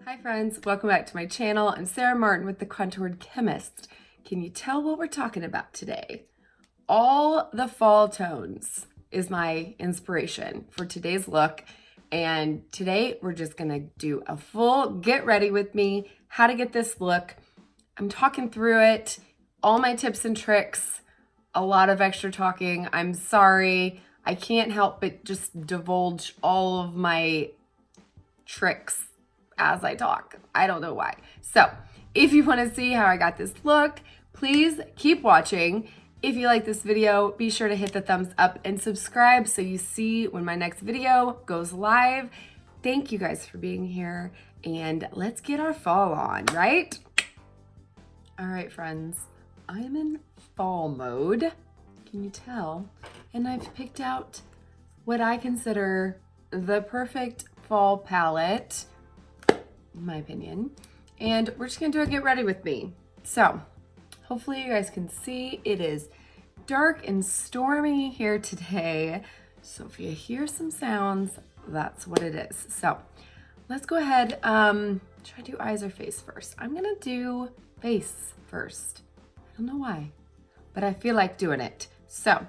Hi friends, welcome back to my channel. I'm Sarah Martin with the Contoured Chemist. Can you tell what we're talking about today? All the fall tones is my inspiration for today's look. And today we're just gonna do a full get ready with me, how to get this look. I'm talking through it, all my tips and tricks, a lot of extra talking. I'm sorry, I can't help but just divulge all of my tricks as I talk. I don't know why. So if you want to see how I got this look, please keep watching. If you like this video, be sure to hit the thumbs up and subscribe so you see when my next video goes live. Thank you guys for being here, and let's get our fall on, right? All right, friends, I am in fall mode. Can you tell? And I've picked out what I consider the perfect fall palette, in my opinion, and we're just gonna do a get ready with me. So hopefully you guys can see it is dark and stormy here today, so if you hear some sounds, that's what it is. So let's go ahead, try to do eyes or face first. I'm gonna do face first. I don't know why, but I feel like doing it. So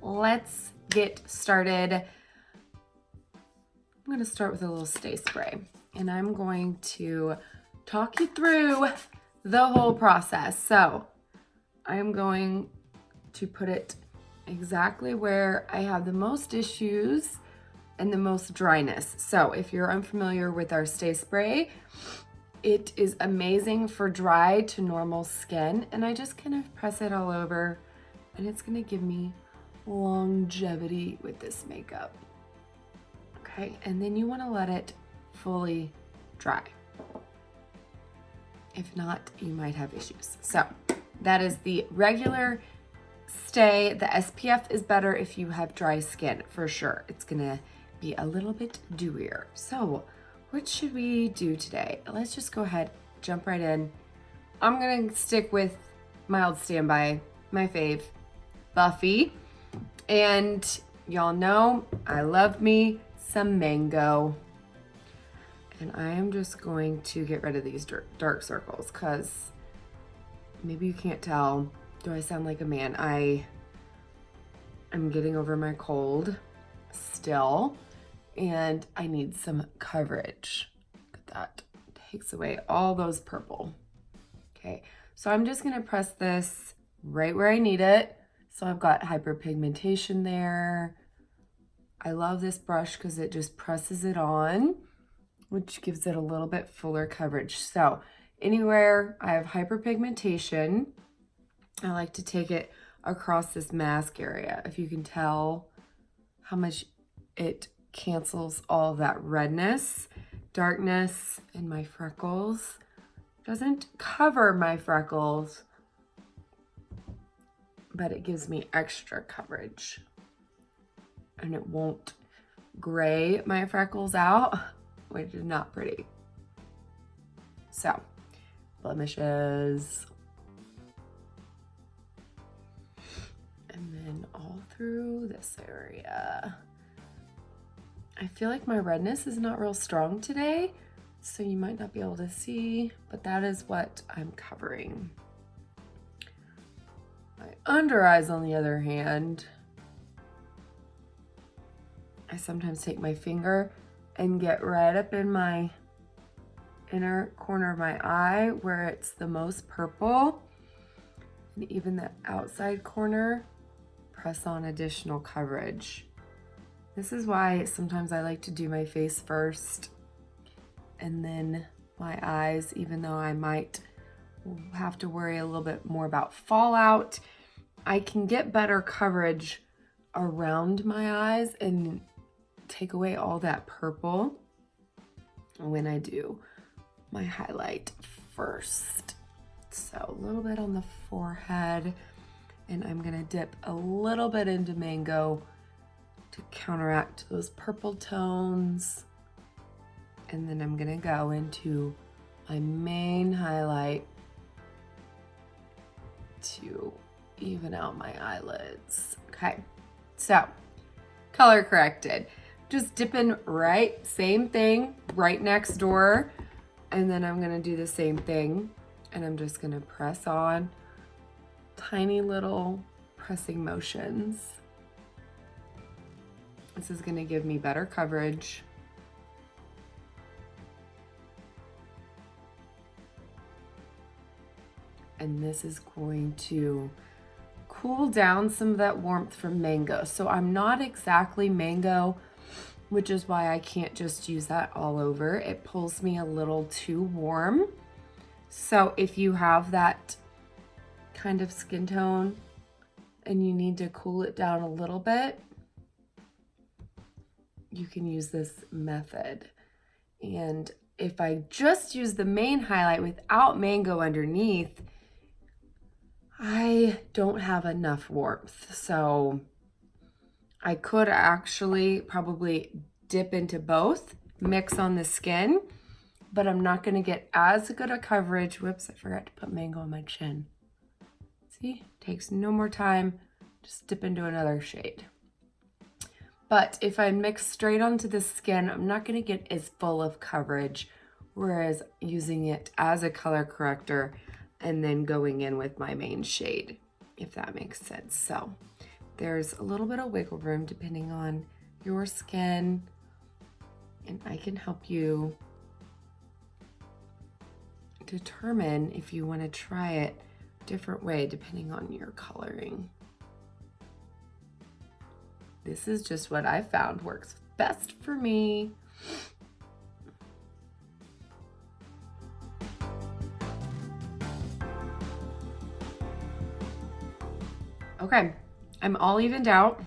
let's get started. I'm gonna start with a little stay spray, and I'm going to talk you through the whole process. So I'm going to put it exactly where I have the most issues and the most dryness. So if you're unfamiliar with our stay spray, it is amazing for dry to normal skin, and I just kind of press it all over, and it's gonna give me longevity with this makeup. Okay, and then you wanna let it fully dry. If not, you might have issues. So that is the regular stay. The SPF is better if you have dry skin, for sure. It's gonna be a little bit dewier. So what should we do today? Let's just go ahead, jump right in. I'm gonna stick with mild standby, my fave, Buffy. And y'all know I love me some mango. And I am just going to get rid of these dark circles, because maybe you can't tell. Do I sound like a man? I'm getting over my cold still, and I need some coverage. Look at that. Takes away all those purple. Okay, so I'm just gonna press this right where I need it. So I've got hyperpigmentation there. I love this brush because it just presses it on, which gives it a little bit fuller coverage. So anywhere I have hyperpigmentation, I like to take it across this mask area. If you can tell how much it cancels all that redness, darkness, and my freckles. Doesn't cover my freckles, but it gives me extra coverage. And it won't gray my freckles out, which is not pretty. So, blemishes. And then all through this area. I feel like my redness is not real strong today, so you might not be able to see, but that is what I'm covering. My under eyes, on the other hand, I sometimes take my finger and get right up in my inner corner of my eye where it's the most purple, and even the outside corner, press on additional coverage. This is why sometimes I like to do my face first and then my eyes, even though I might have to worry a little bit more about fallout. I can get better coverage around my eyes and take away all that purple when I do my highlight first. So a little bit on the forehead, and I'm gonna dip a little bit into mango to counteract those purple tones. And then I'm gonna go into my main highlight to even out my eyelids. Okay, so color corrected. Just dipping right, same thing, right next door And then I'm gonna do the same thing, and I'm just gonna press on tiny little pressing motions. This is gonna give me better coverage. And this is going to cool down some of that warmth from mango. So I'm not exactly mango, which is why I can't just use that all over. It pulls me a little too warm. So if you have that kind of skin tone and you need to cool it down a little bit, you can use this method. And if I just use the main highlight without mango underneath, I don't have enough warmth. So I could actually probably dip into both, mix on the skin, but I'm not gonna get as good a coverage. Whoops, I forgot to put mango on my chin. See, takes no more time, just dip into another shade. But if I mix straight onto the skin, I'm not gonna get as full of coverage, whereas using it as a color corrector and then going in with my main shade, if that makes sense. So there's a little bit of wiggle room depending on your skin, and I can help you determine if you want to try it a different way depending on your coloring. This is just what I found works best for me. Okay, I'm all evened out.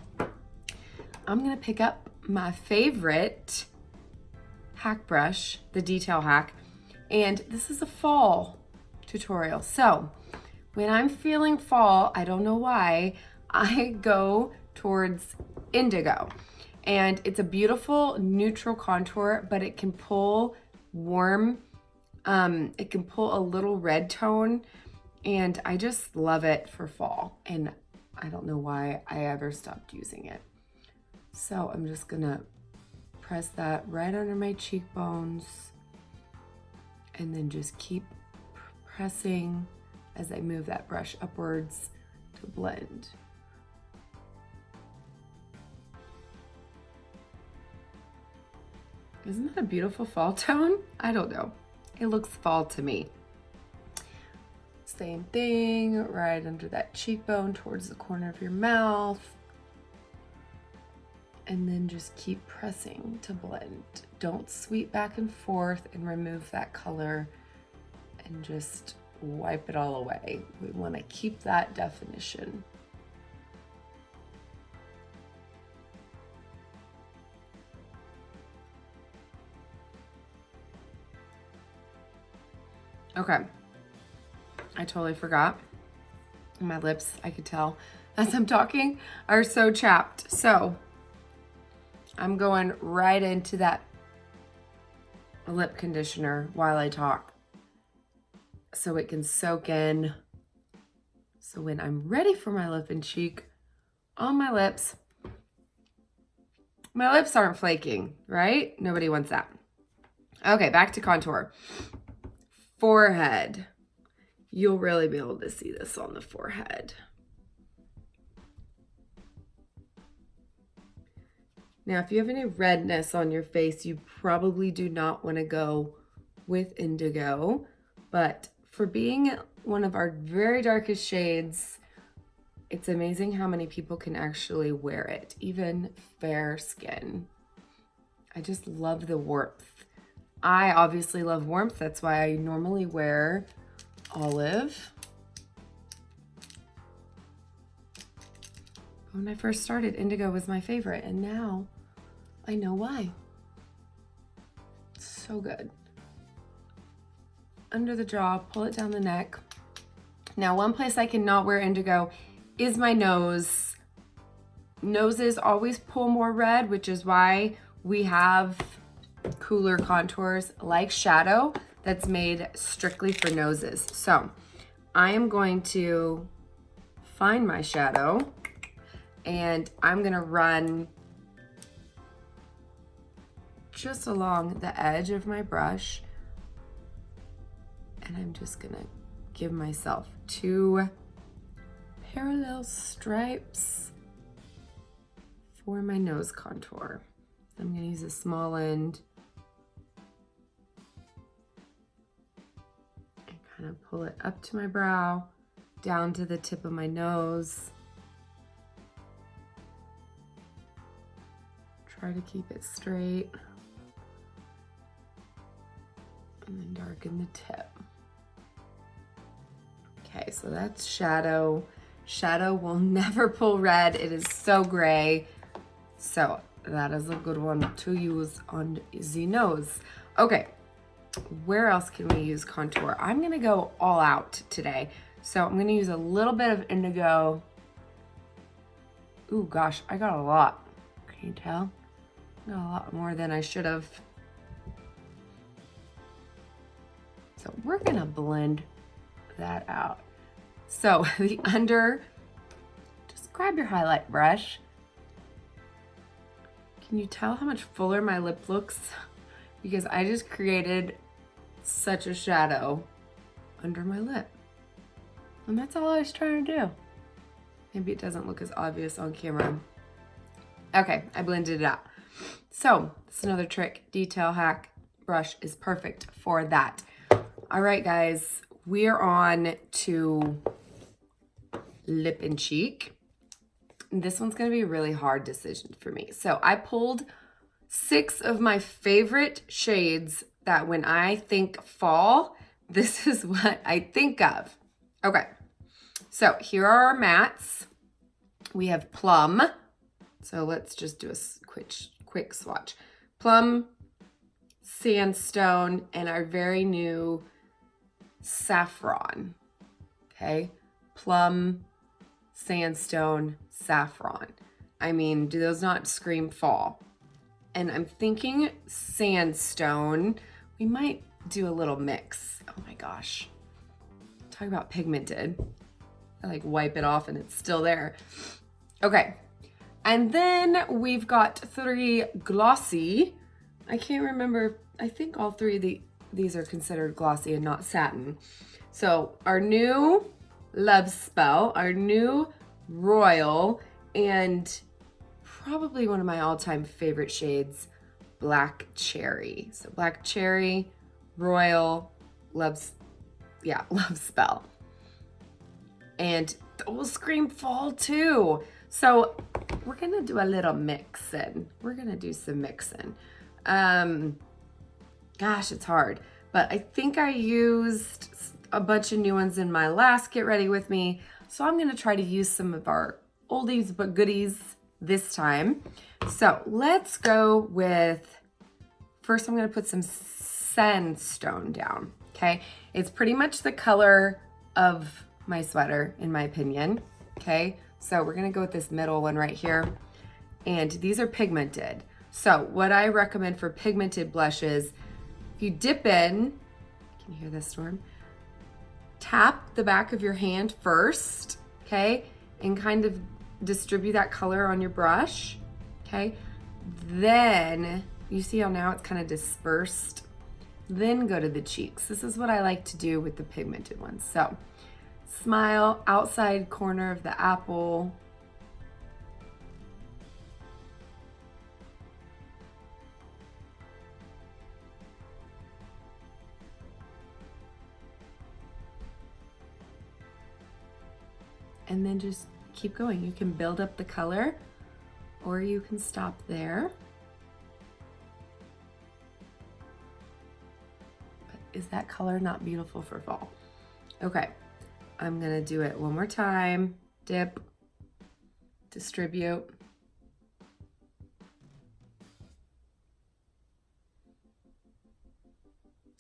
I'm gonna pick up my favorite hack brush, the Detail Hack, and this is a fall tutorial. So when I'm feeling fall, I don't know why, I go towards Indigo. And it's a beautiful neutral contour, but it can pull warm, it can pull a little red tone, and I just love it for fall. And I don't know why I ever stopped using it. So I'm just gonna press that right under my cheekbones and then just keep pressing as I move that brush upwards to blend. Isn't that a beautiful fall tone? I don't know. It looks fall to me. Same thing, right under that cheekbone towards the corner of your mouth. And then just keep pressing to blend. Don't sweep back and forth and remove that color and just wipe it all away. We want to keep that definition. Okay. I totally forgot. My lips, I could tell as I'm talking, are so chapped. So I'm going right into that lip conditioner while I talk so it can soak in. So when I'm ready for my lip and cheek on my lips aren't flaking, right? Nobody wants that. Okay, back to contour. Forehead. You'll really be able to see this on the forehead. Now, if you have any redness on your face, you probably do not want to go with indigo, but for being one of our very darkest shades, it's amazing how many people can actually wear it, even fair skin. I just love the warmth. I obviously love warmth. That's why I normally wear olive. When I first started, indigo was my favorite, and now I know why. It's so good. Under the jaw, pull it down the neck. Now, one place I cannot wear indigo is my nose. Noses always pull more red, which is why we have cooler contours like Shadow that's made strictly for noses. So I am going to find my shadow and I'm gonna run just along the edge of my brush And I'm just gonna give myself 2 parallel stripes for my nose contour. I'm gonna use a small end and kind of pull it up to my brow, down to the tip of my nose. Try to keep it straight. And then darken the tip. Okay, so that's shadow. Shadow will never pull red. It is so gray. So that is a good one to use on the nose. Okay, where else can we use contour? I'm gonna go all out today. So I'm gonna use a little bit of indigo. Ooh, gosh, I got a lot. Can you tell? I got a lot more than I should have. So we're gonna blend that out. So the under, just grab your highlight brush. Can you tell how much fuller my lip looks? Because I just created such a shadow under my lip. And that's all I was trying to do. Maybe it doesn't look as obvious on camera. Okay, I blended it out. So that's another trick, detail hack. Brush is perfect for that. All right, guys, we're on to lip and cheek. This one's gonna be a really hard decision for me. So I pulled 6 of my favorite shades that when I think fall, this is what I think of. Okay, so here are our mattes. We have Plum. So let's just do a quick swatch. Plum, Sandstone, and our very new Saffron. Okay, Plum, Sandstone, Saffron. I mean, do those not scream fall? And I'm thinking Sandstone. We might do a little mix. Oh my gosh. Talk about pigmented. I like wipe it off and it's still there. Okay. And then we've got 3 glossy. I can't remember. I think all 3 of these are considered glossy and not satin. So our new Love Spell, our new Royal, and probably one of my all-time favorite shades, Black Cherry. So Black Cherry, Royal, Love Spell. And those scream fall too. So we're gonna do a little mixing. We're gonna do some mixing. Gosh, it's hard. But I think I used a bunch of new ones in my last Get Ready With Me. So I'm gonna try to use some of our oldies but goodies this time. So let's go with, first I'm gonna put some Sandstone down, okay? It's pretty much the color of my sweater, in my opinion, okay? So we're gonna go with this middle one right here. And these are pigmented. So what I recommend for pigmented blushes, if you dip in, can you hear this storm? Tap the back of your hand first, okay? And kind of distribute that color on your brush, okay? Then, you see how now it's kind of dispersed? Then go to the cheeks. This is what I like to do with the pigmented ones. So, smile, outside corner of the apple. And then just keep going. You can build up the color or you can stop there. But is that color not beautiful for fall? Okay, I'm gonna do it one more time. Dip, distribute.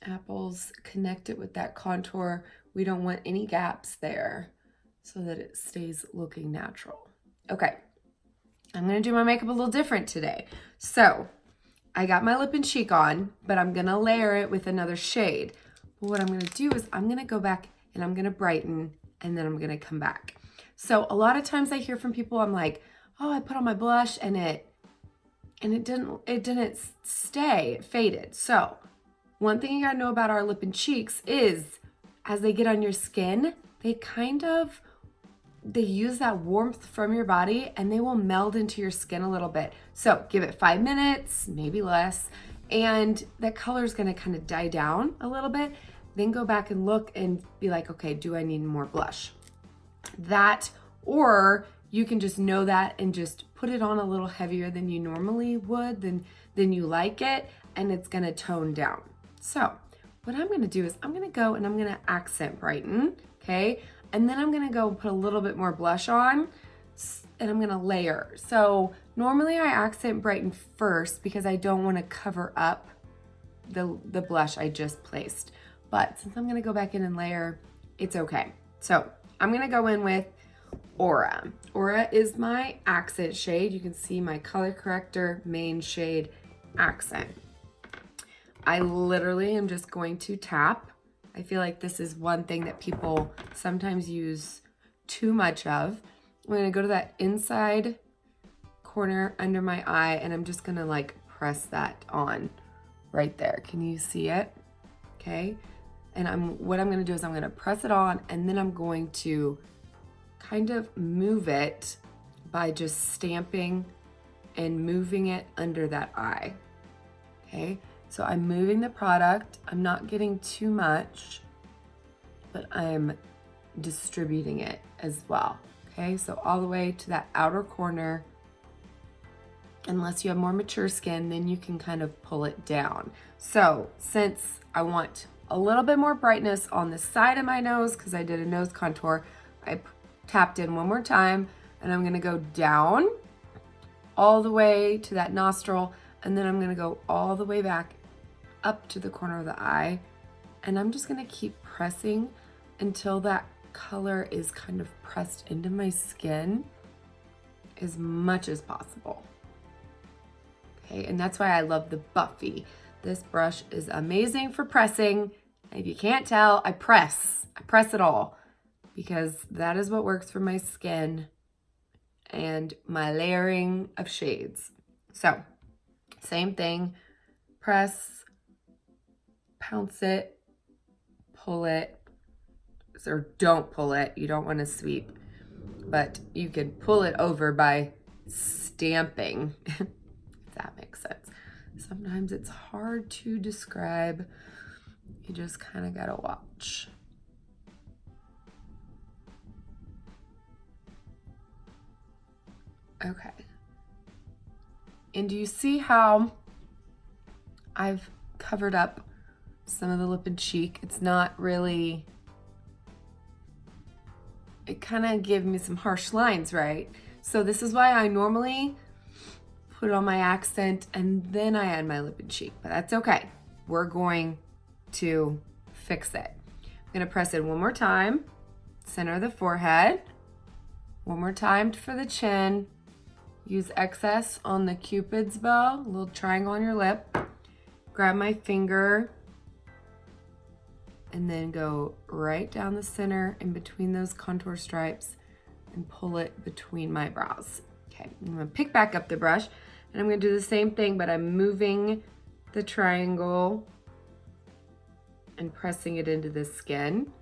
Apples, connect it with that contour. We don't want any gaps there, so that it stays looking natural. Okay, I'm gonna do my makeup a little different today. So I got my lip and cheek on, but I'm gonna layer it with another shade. But what I'm gonna do is I'm gonna go back and I'm gonna brighten and then I'm gonna come back. So a lot of times I hear from people, I'm like, oh, I put on my blush and it didn't stay, it faded. So one thing you gotta know about our lip and cheeks is as they get on your skin, they use that warmth from your body and they will meld into your skin a little bit. So give it 5 minutes, maybe less, and that color is gonna kind of die down a little bit. Then go back and look and be like, okay, do I need more blush? That, or you can just know that and just put it on a little heavier than you normally would, than you like it, and it's gonna tone down. So what I'm gonna do is I'm gonna go and I'm gonna accent brighten, okay? And then I'm gonna go put a little bit more blush on and I'm gonna layer. So normally I accent brighten first because I don't wanna cover up the blush I just placed. But since I'm gonna go back in and layer, it's okay. So I'm gonna go in with Aura. Aura is my accent shade. You can see my color corrector, main shade, accent. I literally am just going to tap. I feel like this is one thing that people sometimes use too much of. I'm gonna go to that inside corner under my eye and I'm just gonna like press that on right there. Can you see it? Okay. And what I'm gonna do is I'm gonna press it on and then I'm going to kind of move it by just stamping and moving it under that eye. Okay. So I'm moving the product. I'm not getting too much, but I'm distributing it as well. Okay, so all the way to that outer corner. Unless you have more mature skin, then you can kind of pull it down. So since I want a little bit more brightness on the side of my nose, because I did a nose contour, I tapped in one more time and I'm gonna go down all the way to that nostril, and then I'm gonna go all the way back up to the corner of the eye, and I'm just gonna keep pressing until that color is kind of pressed into my skin as much as possible. Okay, and that's why I love the Buffy. This brush is amazing for pressing. If you can't tell, I press it all because that is what works for my skin and my layering of shades. So same thing, press, pounce it, pull it, or don't pull it. You don't want to sweep, but you can pull it over by stamping, if that makes sense. Sometimes it's hard to describe. You just kind of gotta watch. Okay. And do you see how I've covered up some of the lip and cheek? It's not really, it kind of gave me some harsh lines, right? So this is why I normally put on my accent and then I add my lip and cheek, but that's okay. We're going to fix it. I'm gonna press it one more time, center of the forehead, one more time for the chin, use excess on the Cupid's bow, a little triangle on your lip, grab my finger, and then go right down the center in between those contour stripes and pull it between my brows. Okay, I'm gonna pick back up the brush and I'm gonna do the same thing, but I'm moving the triangle and pressing it into the skin.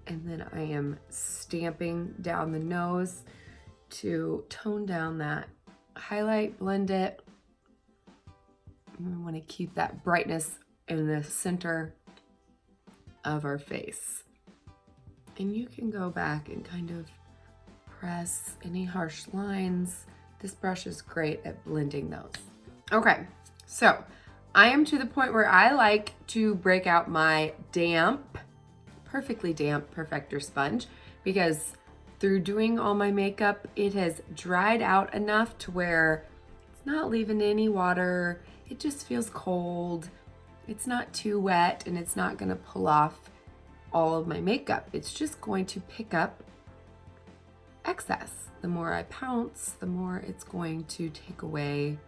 And then I am stamping down the nose to tone down that highlight, blend it. We wanna keep that brightness in the center of our face. And you can go back and kind of press any harsh lines. This brush is great at blending those. Okay, so I am to the point where I like to break out my damp, perfectly damp Perfector sponge, because through doing all my makeup, it has dried out enough to where it's not leaving any water. It just feels cold. It's not too wet and it's not gonna pull off all of my makeup. It's just going to pick up excess. The more I pounce, the more it's going to take away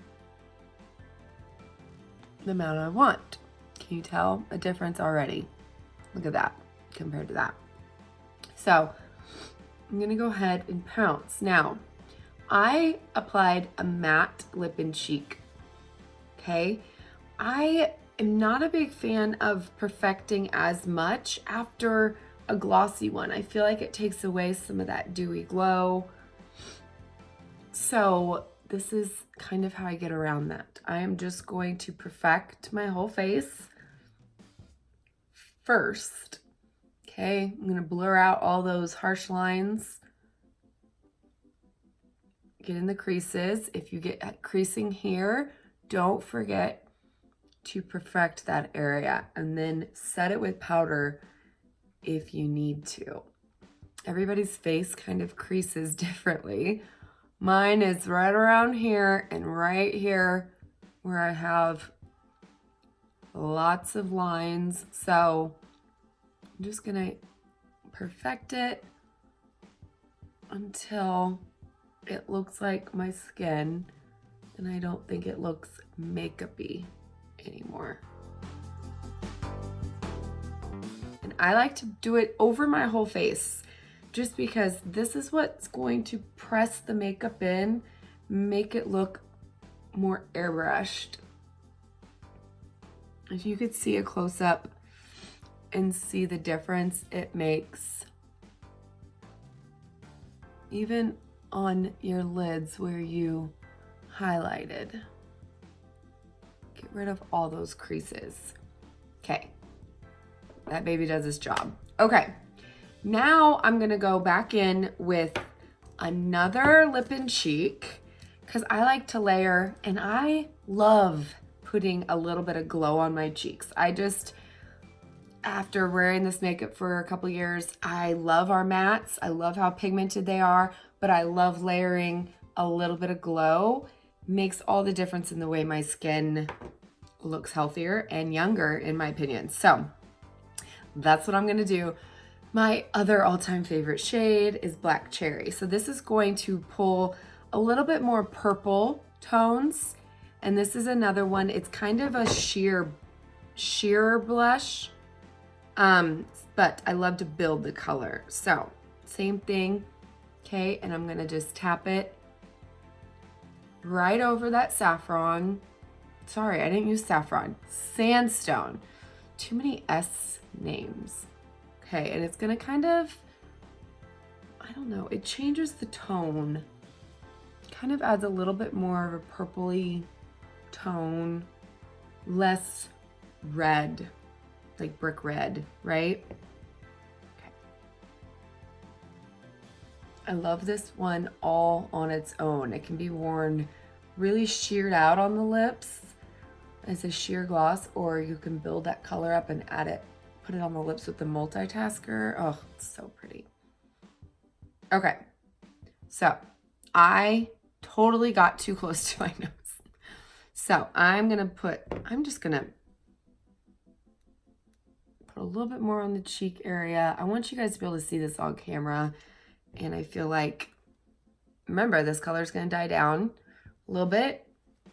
the amount I want. Can you tell a difference already? Look at that compared to that. So I'm gonna go ahead and pounce. Now, I applied a matte lip and cheek, okay? I am not a big fan of perfecting as much after a glossy one. I feel like it takes away some of that dewy glow. So this is kind of how I get around that. I am just going to perfect my whole face first. Okay, I'm gonna blur out all those harsh lines. Get in the creases. If you get creasing here, don't forget to perfect that area and then set it with powder if you need to. Everybody's face kind of creases differently. Mine is right around here and right here where I have lots of lines. So I'm just gonna perfect it until it looks like my skin and I don't think it looks makeup-y anymore. And I like to do it over my whole face just because this is what's going to press the makeup in, make it look more airbrushed. If you could see a close-up and see the difference it makes, even on your lids where you highlighted. Get rid of all those creases. Okay, that baby does its job. Okay, now I'm gonna go back in with another lip and cheek because I like to layer and I love putting a little bit of glow on my cheeks. After wearing this makeup for a couple years, I love our mattes. I love how pigmented they are, but I love layering a little bit of glow. Makes all the difference in the way my skin looks healthier and younger, in my opinion. So that's what I'm gonna do. My other all-time favorite shade is Black Cherry. So this is going to pull a little bit more purple tones. And this is another one. It's kind of a sheer blush. But I love to build the color. So same thing, okay? And I'm gonna just tap it right over that saffron. Sorry, I didn't use saffron. Sandstone. Too many S names. Okay, and it's gonna kind of, I don't know, it changes the tone. Kind of adds a little bit more of a purpley tone, less red. Like brick red, right? Okay. I love this one all on its own. It can be worn really sheared out on the lips as a sheer gloss, or you can build that color up and add it, put it on the lips with the Multitasker. Oh, it's so pretty. Okay, so I totally got too close to my nose. So I'm just gonna put a little bit more on the cheek area. I want you guys to be able to see this on camera. And I feel like, remember, this color is going to die down a little bit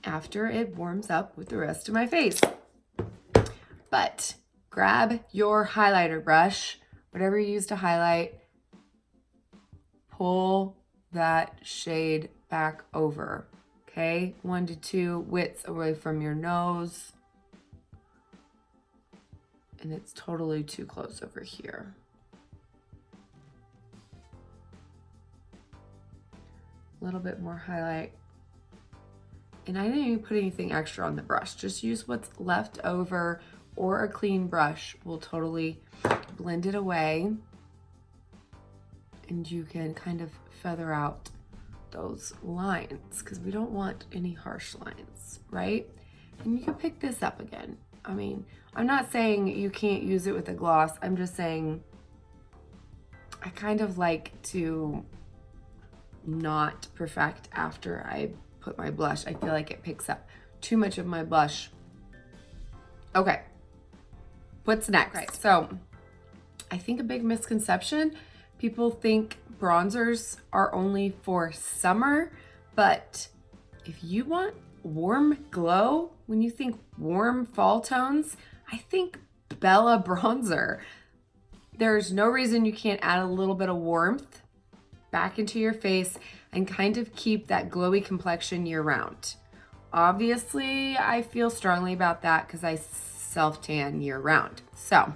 after it warms up with the rest of my face. But grab your highlighter brush, whatever you use to highlight, pull that shade back over, okay? 1 to 2 widths away from your nose. And it's totally too close over here. A little bit more highlight. And I didn't even put anything extra on the brush. Just use what's left over, or a clean brush will totally blend it away. And you can kind of feather out those lines because we don't want any harsh lines, right? And you can pick this up again. I mean, I'm not saying you can't use it with a gloss. I'm just saying I kind of like to not perfect after I put my blush. I feel like it picks up too much of my blush. Okay, what's next? Okay, so I think a big misconception, people think bronzers are only for summer, but if you want warm glow, when you think warm fall tones, I think Bella bronzer. There's no reason you can't add a little bit of warmth back into your face and kind of keep that glowy complexion year round. Obviously, I feel strongly about that because I self-tan year-round. So,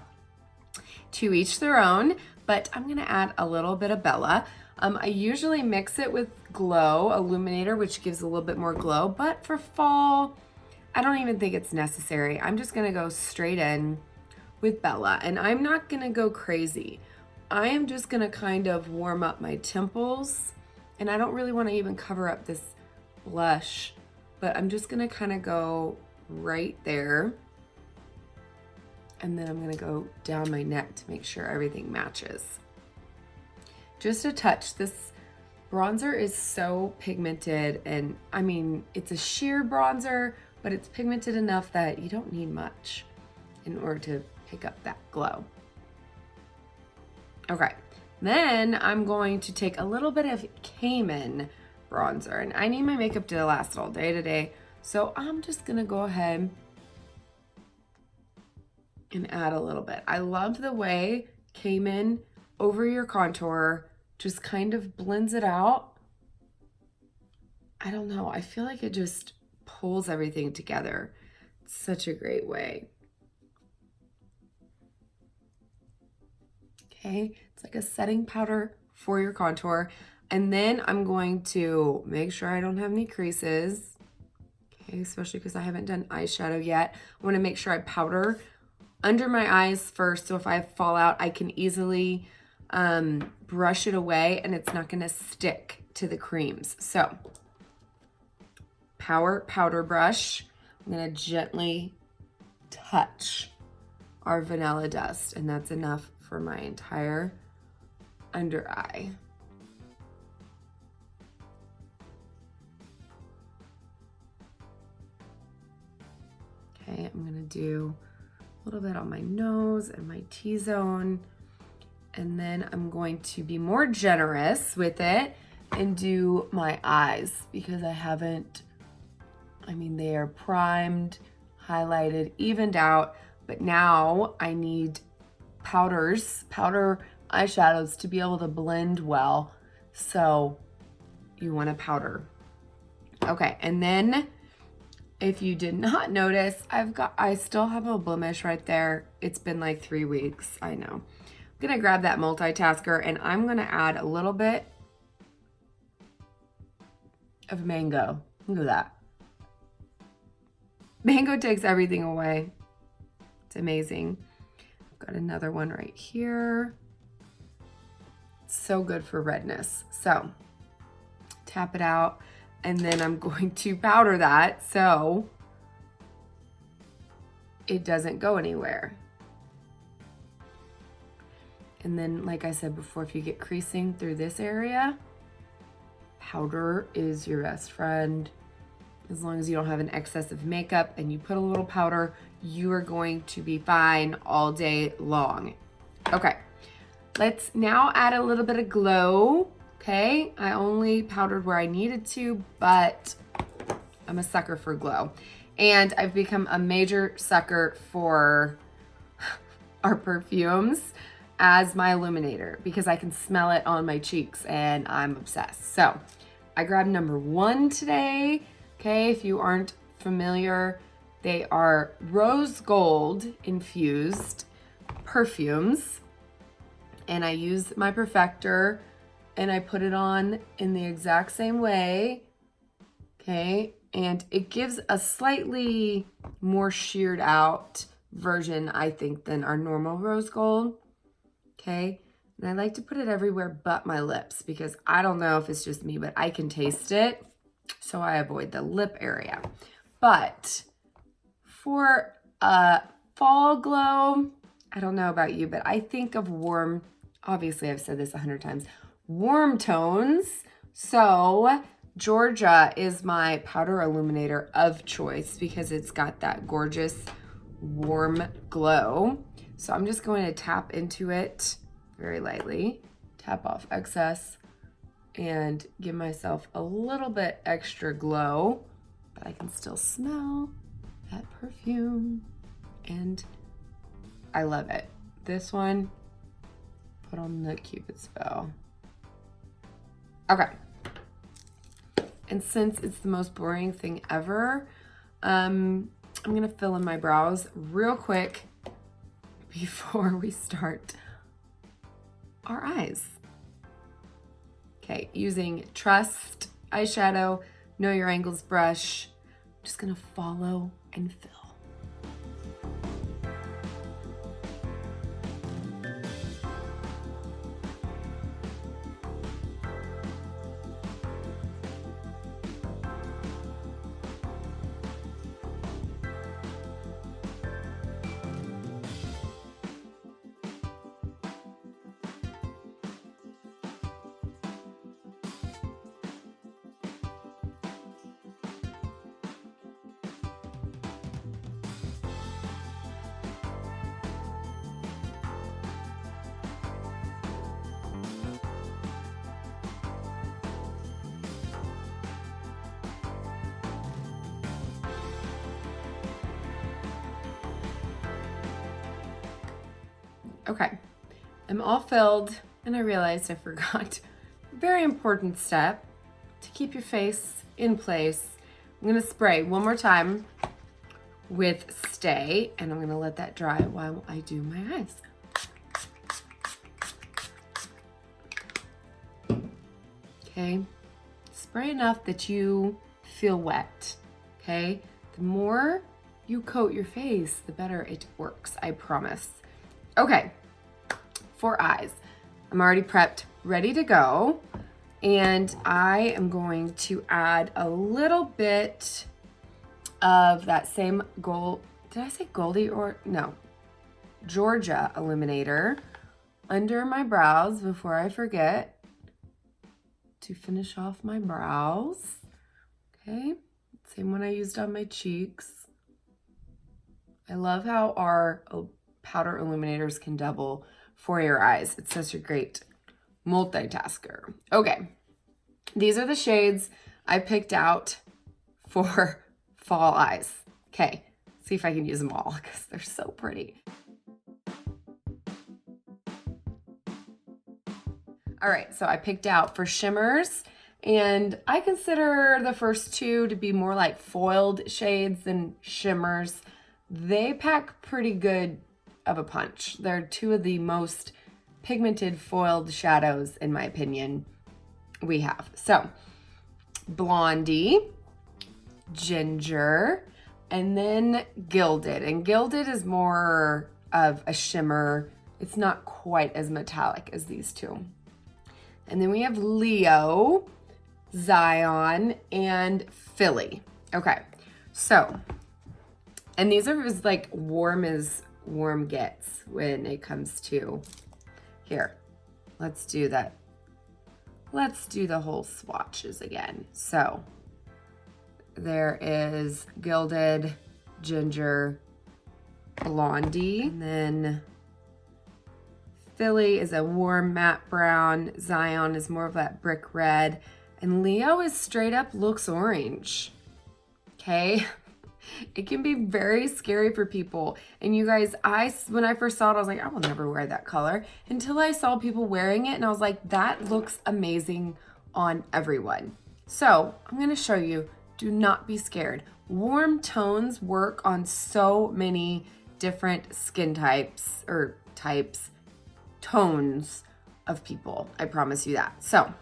to each their own, but I'm gonna add a little bit of Bella. I usually mix it with Glow Illuminator, which gives a little bit more glow, but for fall, I don't even think it's necessary. I'm just gonna go straight in with Bella, and I'm not gonna go crazy. I am just gonna kind of warm up my temples, and I don't really wanna even cover up this blush, but I'm just gonna kind of go right there. And then I'm gonna go down my neck to make sure everything matches. Just a touch. This bronzer is so pigmented, and I mean, it's a sheer bronzer, but it's pigmented enough that you don't need much in order to pick up that glow. Okay, then I'm going to take a little bit of Cayman bronzer, and I need my makeup to last all day today, so I'm just gonna go ahead and add a little bit. I love the way Cayman over your contour just kind of blends it out. I don't know, I feel like it just pulls everything together. It's such a great way. Okay, it's like a setting powder for your contour. And then I'm going to make sure I don't have any creases. Okay, especially because I haven't done eyeshadow yet. I want to make sure I powder under my eyes first, so if I have fallout, I can easily brush it away and it's not going to stick to the creams. So, powder brush. I'm going to gently touch our vanilla dust, and that's enough for my entire under eye. Okay, I'm gonna do a little bit on my nose and my T-zone, and then I'm going to be more generous with it and do my eyes, because I haven't, they are primed, highlighted, evened out, but now I need powder eyeshadows to be able to blend well, so you want to powder. Okay, and then if you did not notice, I still have a blemish right there. It's been like 3 weeks, I know. I'm gonna grab that Multitasker and I'm gonna add a little bit of mango. Look at that. Mango takes everything away. It's amazing. I've got another one right here. It's so good for redness. So tap it out, and then I'm going to powder that so it doesn't go anywhere. And then, like I said before, if you get creasing through this area, powder is your best friend. As long as you don't have an excess of makeup and you put a little powder, you are going to be fine all day long. Okay, let's now add a little bit of glow. Okay, I only powdered where I needed to, but I'm a sucker for glow. And I've become a major sucker for our perfumes as my illuminator, because I can smell it on my cheeks and I'm obsessed. So I grabbed number 1 today. Okay, if you aren't familiar, they are rose gold infused perfumes. And I use my perfector and I put it on in the exact same way. Okay, and it gives a slightly more sheared out version, I think, than our normal rose gold. Okay, and I like to put it everywhere but my lips, because I don't know if it's just me, but I can taste it, so I avoid the lip area. But for a fall glow, I don't know about you, but I think of warm, obviously I've said this 100 times, warm tones. So Georgia is my powder illuminator of choice because it's got that gorgeous warm glow. So I'm just going to tap into it very lightly, tap off excess, and give myself a little bit extra glow, but I can still smell that perfume, and I love it. This one, put on the Cupid's bow. Okay. And since it's the most boring thing ever, I'm I'm gonna fill in my brows real quick before we start our eyes. Okay, using Trust eyeshadow, Know Your Angles brush. I'm just gonna follow and fill. Okay, I'm all filled, and I realized I forgot a very important step to keep your face in place. I'm gonna spray one more time with Stay, and I'm gonna let that dry while I do my eyes. Okay, spray enough that you feel wet, okay? The more you coat your face, the better it works, I promise. Okay, for eyes, I'm already prepped, ready to go. And I am going to add a little bit of that same gold, did I say Goldie or no? Georgia Illuminator under my brows before I forget to finish off my brows. Okay, same one I used on my cheeks. I love how our powder illuminators can double for your eyes. It's such a great multitasker. Okay, these are the shades I picked out for fall eyes. Okay, see if I can use them all because they're so pretty. All right, so I picked out for shimmers, and I consider the first two to be more like foiled shades than shimmers. They pack pretty good of a punch. They're two of the most pigmented foiled shadows, in my opinion, we have. So, Blondie, Ginger, and then Gilded. And Gilded is more of a shimmer. It's not quite as metallic as these two. And then we have Leo, Zion, and Philly. Okay, so, and these are as like warm as warm gets when it comes to, here, let's do that. Let's do the whole swatches again. So there is Gilded, Ginger, Blondie, and then Philly is a warm matte brown, Zion is more of that brick red, and Leo is straight up looks orange. Okay? It can be very scary for people. And you guys, when I first saw it, I was like, I will never wear that color, until I saw people wearing it and I was like, that looks amazing on everyone. So I'm gonna show you, do not be scared. Warm tones work on so many different skin types or tones of people. I promise you that. So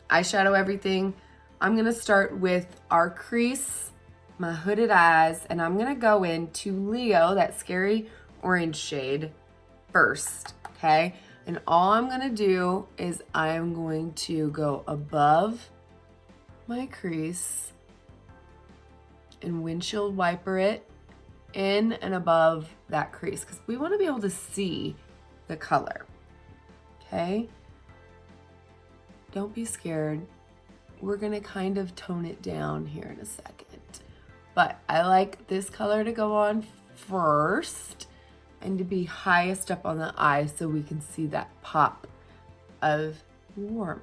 eyeshadow everything. I'm gonna start with our crease, my hooded eyes, and I'm gonna go into Leo, that scary orange shade first, okay? And all I'm gonna do is I'm going to go above my crease and windshield wiper it in and above that crease, because we wanna be able to see the color, okay? Don't be scared. We're gonna kind of tone it down here in a second. But I like this color to go on first and to be highest up on the eye so we can see that pop of warmth.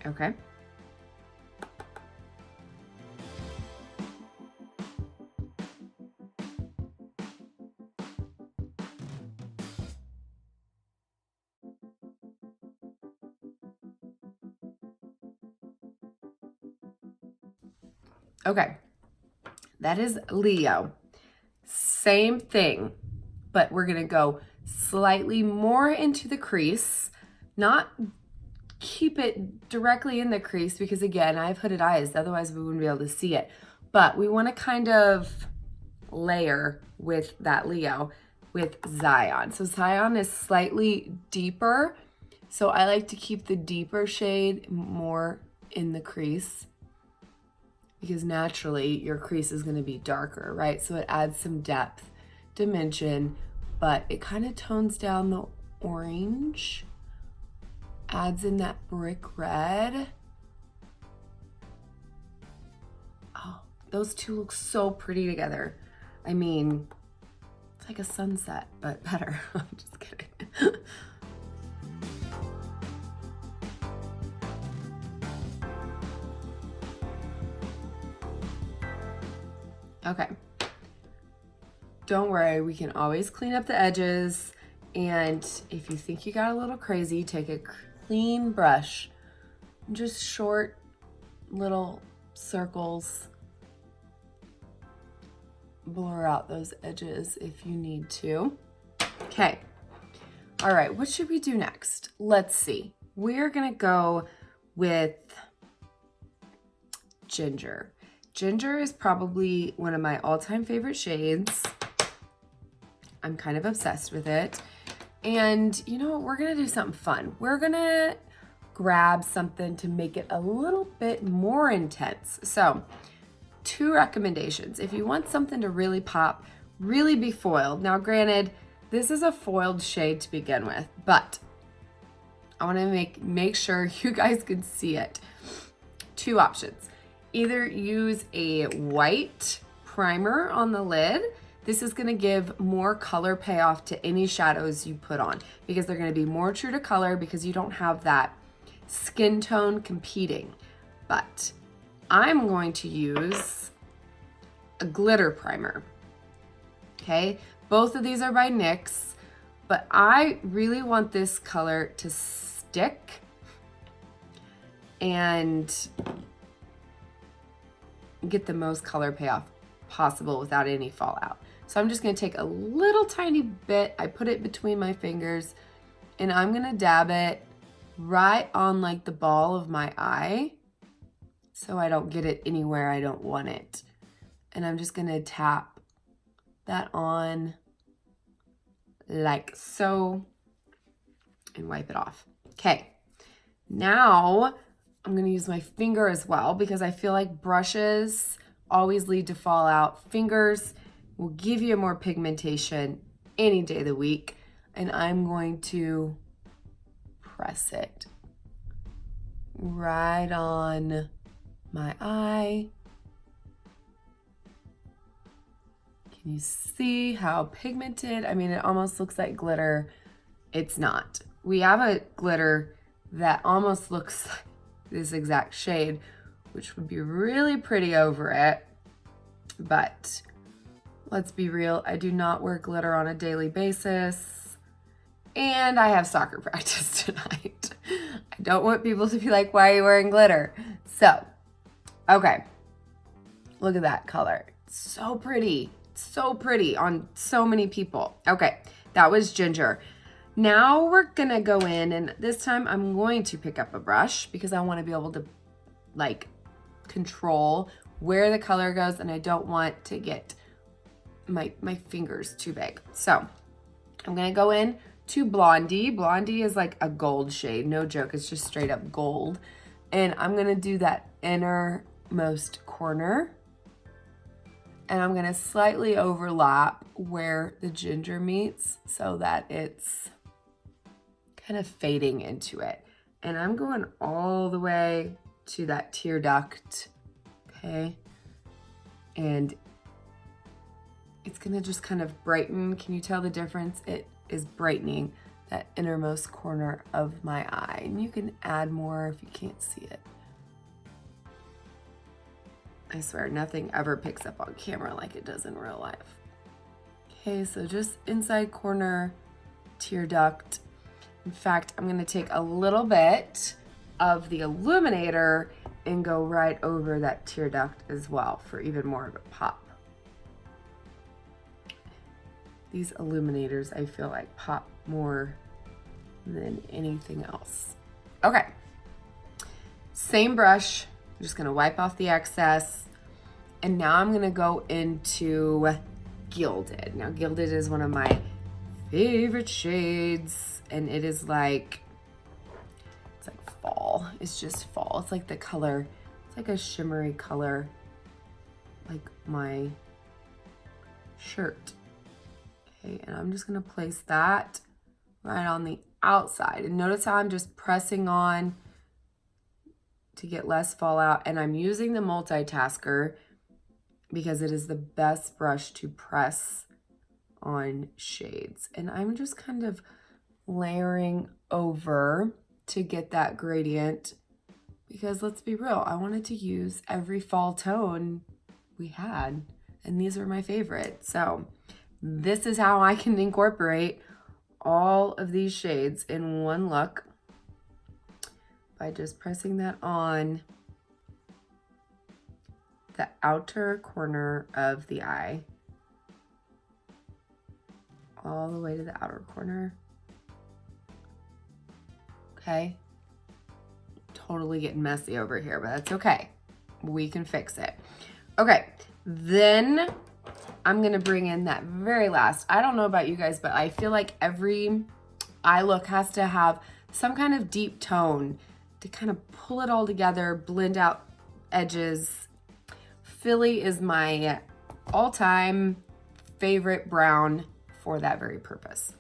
Okay. Okay, That is Leo. Same thing, but we're gonna go slightly more into the crease, not keep it directly in the crease because again, I have hooded eyes, otherwise we wouldn't be able to see it. But we wanna kind of layer with that Leo with Zion. So Zion is slightly deeper, so I like to keep the deeper shade more in the crease because naturally your crease is gonna be darker, right? So it adds some depth, dimension, but it kind of tones down the orange, adds in that brick red. Oh, those two look so pretty together. I mean, it's like a sunset, but better. I'm just kidding. Okay. Don't worry, we can always clean up the edges. And if you think you got a little crazy, take a clean brush, just short little circles. Blur out those edges if you need to. Okay. All right, what should we do next? Let's see. We're gonna go with Ginger. Ginger is probably one of my all-time favorite shades. I'm kind of obsessed with it. And you know what? We're gonna do something fun. We're gonna grab something to make it a little bit more intense. So, 2 recommendations. If you want something to really pop, really be foiled. Now, granted, this is a foiled shade to begin with, but I wanna make sure you guys can see it. 2 options. Either use a white primer on the lid. This is gonna give more color payoff to any shadows you put on because they're gonna be more true to color because you don't have that skin tone competing. But I'm going to use a glitter primer, okay? Both of these are by NYX, but I really want this color to stick and get the most color payoff possible without any fallout. So I'm just gonna take a little tiny bit, I put it between my fingers, and I'm gonna dab it right on like the ball of my eye so I don't get it anywhere I don't want it. And I'm just gonna tap that on like so and wipe it off. Okay, now I'm gonna use my finger as well because I feel like brushes always lead to fallout. Fingers will give you more pigmentation any day of the week. And I'm going to press it right on my eye. Can you see how pigmented? I mean, it almost looks like glitter. It's not. We have a glitter that almost looks like this exact shade, which would be really pretty over it. But let's be real, I do not wear glitter on a daily basis. And I have soccer practice tonight. I don't want people to be like, why are you wearing glitter? So, okay. Look at that color. So pretty. So pretty on so many people. Okay, that was Ginger. Now we're gonna go in, and this time I'm going to pick up a brush because I want to be able to like control where the color goes, and I don't want to get my fingers too big. So I'm gonna go in to Blondie. Blondie is like a gold shade, no joke, it's just straight up gold. And I'm gonna do that innermost corner, and I'm gonna slightly overlap where the ginger meets so that it's kind of fading into it. And I'm going all the way to that tear duct, okay? And it's gonna just kind of brighten. Can you tell the difference? It is brightening that innermost corner of my eye. And you can add more if you can't see it. I swear, nothing ever picks up on camera like it does in real life. Okay, so just inside corner, tear duct. In fact, I'm gonna take a little bit of the Illuminator and go right over that tear duct as well for even more of a pop. These illuminators, I feel like, pop more than anything else. Okay, same brush. I'm just gonna wipe off the excess. And now I'm gonna go into Gilded. Now, Gilded is one of my favorite shades, and it is like, it's like fall. It's just fall. It's like the color, it's like a shimmery color, like my shirt. Okay, and I'm just gonna place that right on the outside. And notice how I'm just pressing on to get less fallout. And I'm using the Multitasker because it is the best brush to press on shades. And I'm just kind of layering over to get that gradient, because let's be real, I wanted to use every fall tone we had, and these are my favorite. So this is how I can incorporate all of these shades in one look, by just pressing that on the outer corner of the eye, all the way to the outer corner. Okay, totally getting messy over here, but that's okay. We can fix it. Okay, then I'm gonna bring in that very last. I don't know about you guys, but I feel like every eye look has to have some kind of deep tone to kind of pull it all together, blend out edges. Philly is my all-time favorite brown for that very purpose.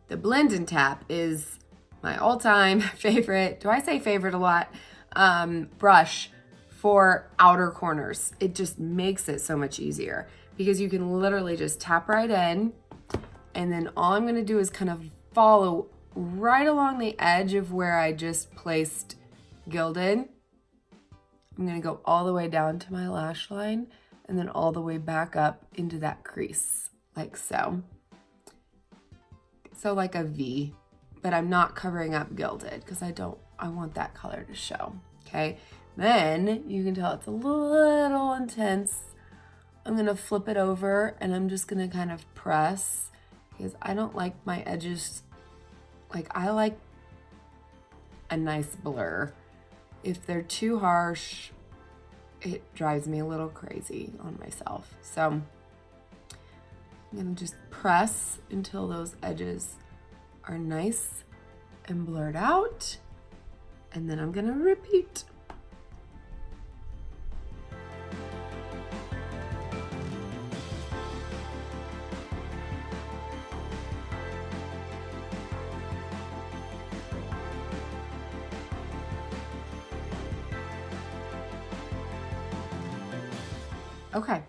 The Blend and Tap is my all-time favorite, do I say favorite a lot, brush for outer corners. It just makes it so much easier because you can literally just tap right in, and then all I'm gonna do is kind of follow right along the edge of where I just placed Gilded. I'm gonna go all the way down to my lash line and then all the way back up into that crease, like so. So like a V, but I'm not covering up Gilded because I want that color to show, okay? Then you can tell it's a little intense. I'm gonna flip it over and I'm just gonna kind of press, because I don't like my edges, like I like a nice blur. If they're too harsh, it drives me a little crazy on myself. So I'm gonna just press until those edges are nice and blurred out, and then I'm gonna repeat. Okay,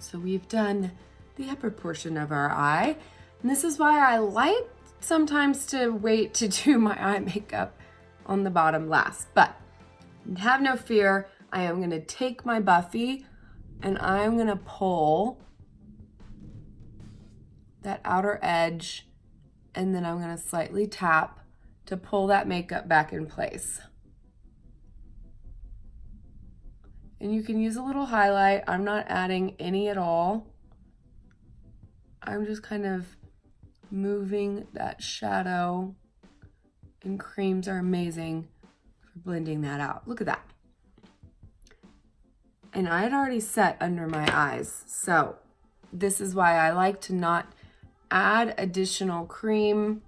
so we've done the upper portion of our eye, and this is why I like sometimes to wait to do my eye makeup on the bottom last. But have no fear, I am gonna take my Buffy and I'm gonna pull that outer edge, and then I'm gonna slightly tap to pull that makeup back in place. And you can use a little highlight. I'm not adding any at all. I'm just kind of moving that shadow, and creams are amazing for blending that out. Look at that. And I had already set under my eyes. So this is why I like to not add additional cream,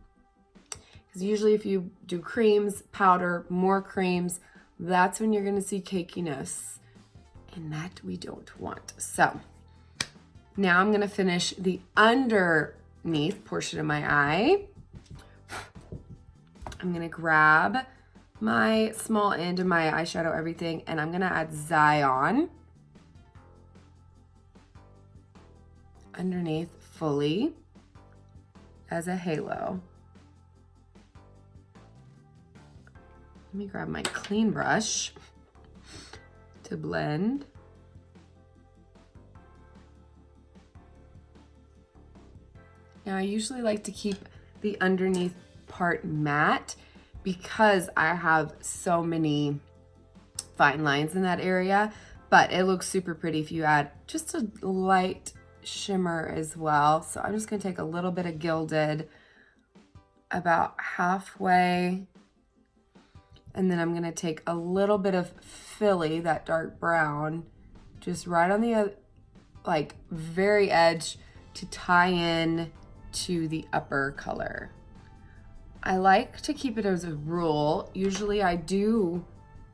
because usually if you do creams, powder, more creams, that's when you're gonna see cakiness. And that we don't want. So now I'm gonna finish the underneath portion of my eye. I'm gonna grab my small end of my eyeshadow everything, and I'm gonna add Zion underneath fully as a halo. Let me grab my clean brush to blend. Now I usually like to keep the underneath part matte because I have so many fine lines in that area, but it looks super pretty if you add just a light shimmer as well. So I'm just gonna take a little bit of Gilded about halfway, and then I'm gonna take a little bit of Philly, that dark brown, just right on the like very edge to tie in to the upper color. I like to keep it as a rule. Usually I do,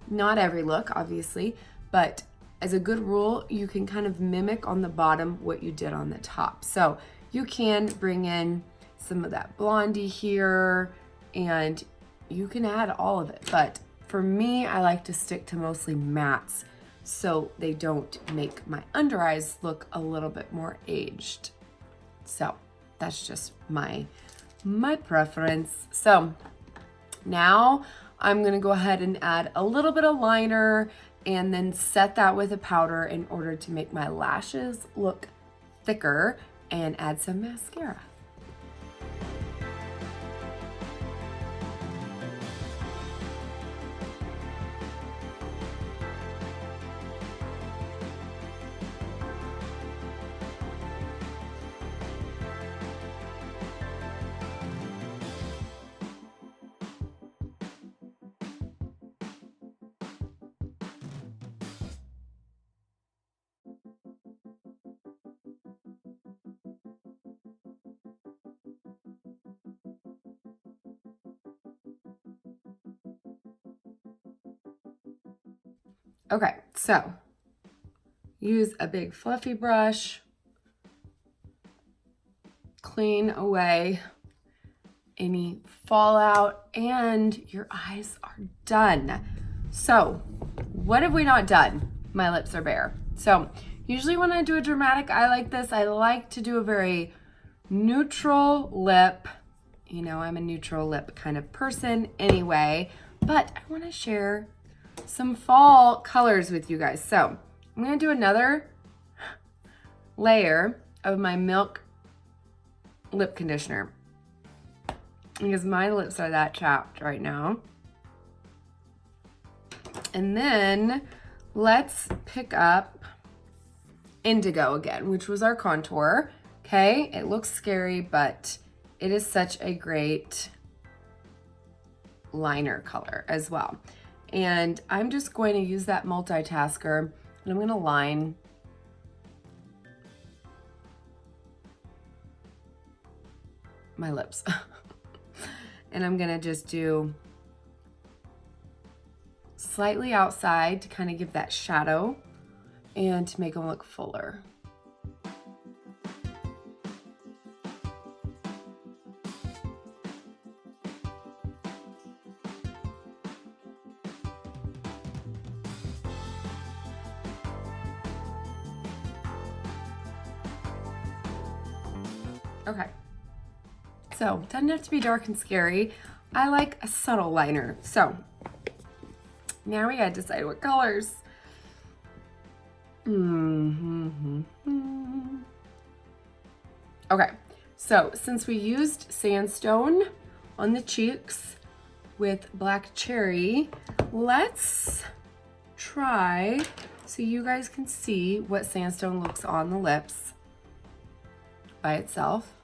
not every look obviously, but as a good rule, you can kind of mimic on the bottom what you did on the top. So you can bring in some of that Blondie here, and you can add all of it. But for me, I like to stick to mostly mattes so they don't make my under eyes look a little bit more aged. So that's just my preference. So now I'm gonna go ahead and add a little bit of liner and then set that with a powder in order to make my lashes look thicker, and add some mascara. Okay, so use a big fluffy brush, clean away any fallout, and your eyes are done. So what have we not done? My lips are bare. So usually when I do a dramatic eye like this, I like to do a very neutral lip. You know, I'm a neutral lip kind of person anyway, but I want to share some fall colors with you guys. So I'm gonna do another layer of my Milk lip conditioner because my lips are that chapped right now. And then let's pick up Indigo again, which was our contour. Okay, it looks scary, but it is such a great liner color as well. And I'm just going to use that Multitasker, and I'm going to line my lips. And I'm going to just do slightly outside to kind of give that shadow and to make them look fuller. Okay, so doesn't have to be dark and scary. I like a subtle liner. So now we gotta decide what colors. Okay, so since we used Sandstone on the cheeks with Black Cherry, let's try so you guys can see what Sandstone looks on the lips by itself.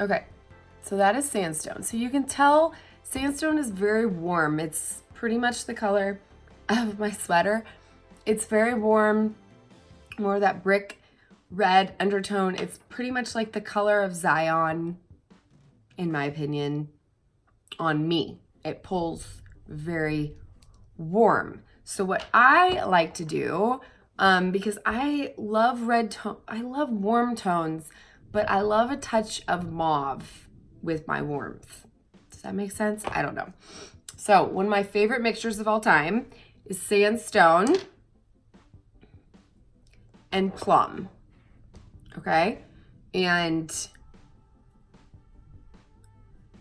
Okay, so that is Sandstone. So you can tell Sandstone is very warm. It's pretty much the color of my sweater. It's very warm, more of that brick red undertone. It's pretty much like the color of Zion, in my opinion, on me. It pulls very warm. So what I like to do, because I love I love warm tones, but I love a touch of mauve with my warmth. Does that make sense? I don't know. So one of my favorite mixtures of all time is Sandstone and Plum. Okay? And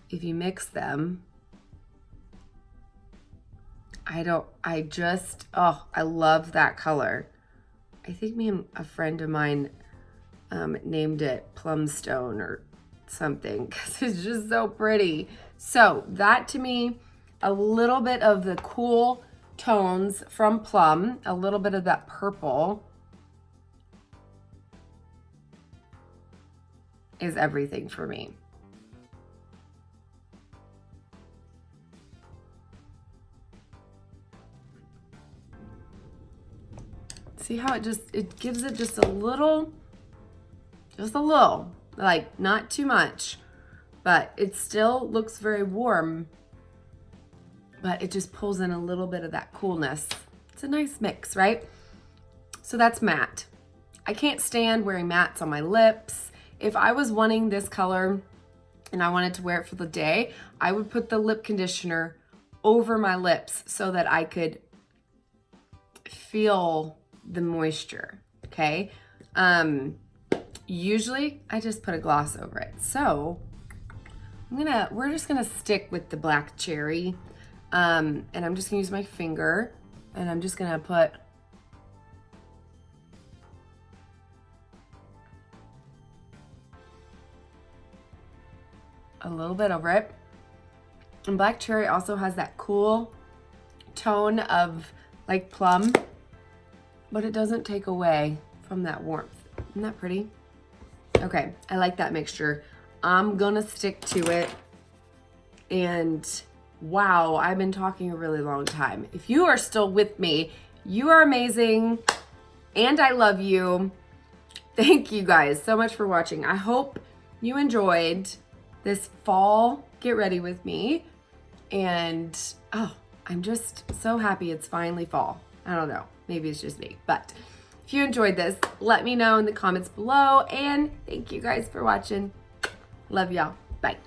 if you mix them, I love that color. I think me and a friend of mine named it Plumstone or something because it's just so pretty. So that to me, a little bit of the cool tones from Plum, a little bit of that purple is everything for me. See how it gives it just a little, like not too much, but it still looks very warm, but it just pulls in a little bit of that coolness. It's a nice mix, right? So that's matte. I can't stand wearing mattes on my lips. If I was wanting this color and I wanted to wear it for the day, I would put the lip conditioner over my lips so that I could feel the moisture, okay? Usually I just put a gloss over it. So we're just gonna stick with the black cherry. And I'm just gonna use my finger and I'm just gonna put a little bit over it. And black cherry also has that cool tone of like plum, but it doesn't take away from that warmth. Isn't that pretty? Okay, I like that mixture. I'm gonna stick to it. And wow, I've been talking a really long time. If you are still with me, you are amazing and I love you. Thank you guys so much for watching. I hope you enjoyed this fall get ready with me. And oh, I'm just so happy it's finally fall. I don't know, maybe it's just me, but if you enjoyed this, let me know in the comments below, and thank you guys for watching. Love y'all. Bye.